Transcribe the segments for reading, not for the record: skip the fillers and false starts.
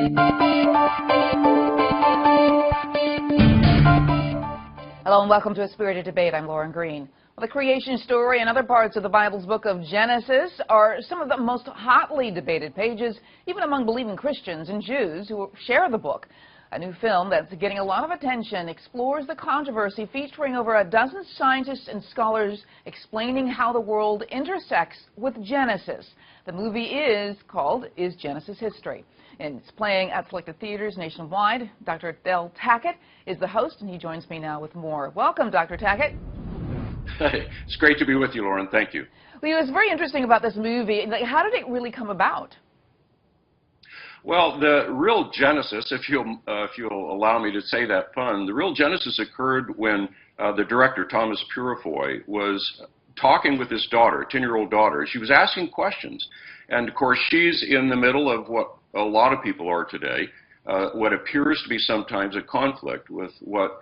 Hello and welcome to A Spirited Debate. I'm Lauren Green. Well, the creation story and other parts of the Bible's book of Genesis are some of the most hotly debated pages, even among believing Christians and Jews who share the book. A new film that's getting a lot of attention explores the controversy, featuring over a dozen scientists and scholars explaining how the world intersects with Genesis. The movie is called Is Genesis History? And it's playing at selected theaters nationwide. Dr. Del Tackett is the host, and he joins me now with more. Welcome, Dr. Tackett. Hey, it's great to be with you, Lauren. Thank you. Well, what's very interesting about this movie, how did it really come about? Well, the real genesis, if you'll allow me to say that pun, the real genesis occurred when the director, Thomas Purifoy, was talking with his daughter, a 10-year-old daughter. She was asking questions. And, of course, she's in the middle of what a lot of people are today, what appears to be sometimes a conflict with what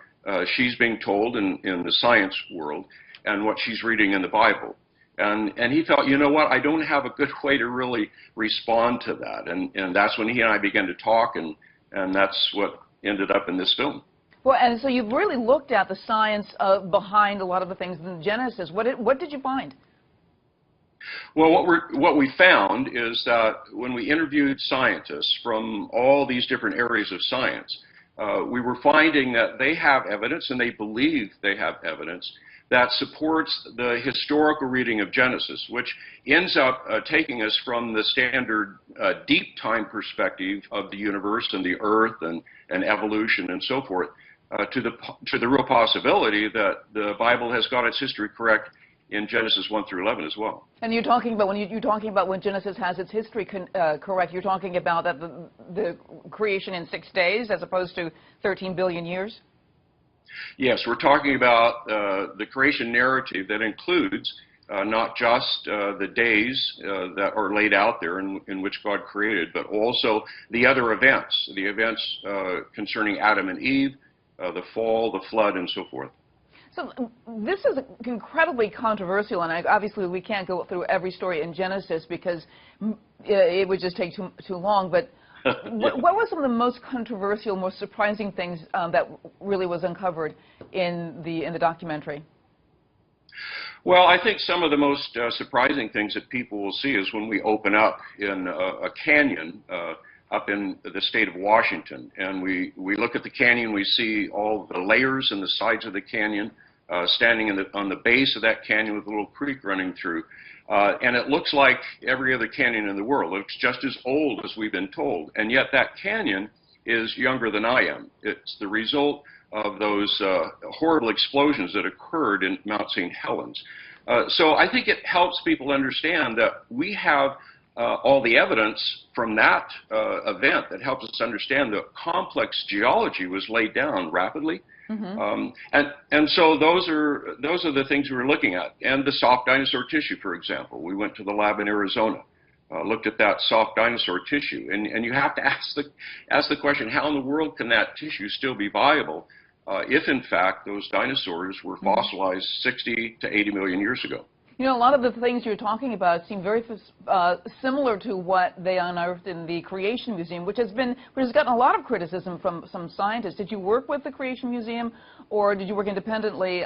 she's being told in the science world and what she's reading in the Bible. And he thought, you know what, I don't have a good way to really respond to that. And that's when he and I began to talk, and that's what ended up in this film. Well, and so you've really looked at the science behind a lot of the things in Genesis. What did you find? Well, what we found is that when we interviewed scientists from all these different areas of science, we were finding that they have evidence, and they believe they have evidence, that supports the historical reading of Genesis, which ends up taking us from the standard deep time perspective of the universe and the earth and evolution and so forth, to the real possibility that the Bible has got its history correct in Genesis 1 through 11 as well. And you're talking about you're talking about when Genesis has its history correct, you're talking about that the creation in 6 days as opposed to 13 billion years? Yes, we're talking about the creation narrative that includes not just the days that are laid out there in which God created, but also the other events, concerning Adam and Eve, the fall, the flood, and so forth. So this is incredibly controversial, and obviously we can't go through every story in Genesis because it would just take too long. But what were some of the most controversial, most surprising things that really was uncovered in the documentary? Well, I think some of the most surprising things that people will see is when we open up in a canyon up in the state of Washington, and we look at the canyon, we see all the layers in the sides of the canyon, standing on the base of that canyon with a little creek running through. And it looks like every other canyon in the world. It looks just as old as we've been told. And yet that canyon is younger than I am. It's the result of those horrible explosions that occurred in Mount St. Helens. So I think it helps people understand that we have all the evidence from that event that helps us understand that complex geology was laid down rapidly. Mm-hmm. And so those are the things we were looking at. And the soft dinosaur tissue, for example. We went to the lab in Arizona, looked at that soft dinosaur tissue, and you have to ask the question, how in the world can that tissue still be viable if in fact those dinosaurs were fossilized 60 to 80 million years ago? You know, a lot of the things you're talking about seem very similar to what they unearthed in the Creation Museum, which has gotten a lot of criticism from some scientists. Did you work with the Creation Museum, or did you work independently,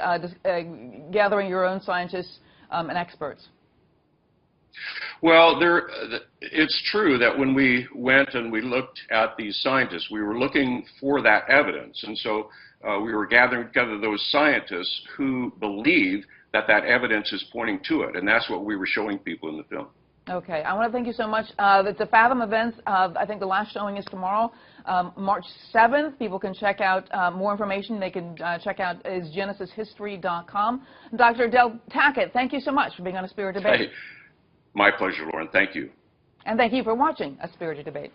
gathering your own scientists and experts? Well, it's true that when we went and we looked at these scientists, we were looking for that evidence. And so we were gathering together those scientists who believe that evidence is pointing to it, and that's what we were showing people in the film. Okay, I want to thank you so much. It's a Fathom event. I think the last showing is tomorrow, March 7th. People can check out more information. They can check out isgenesishistory.com. Dr. Del Tackett, thank you so much for being on A Spirited Debate. Hey, my pleasure, Lauren. Thank you. And thank you for watching A Spirited Debate.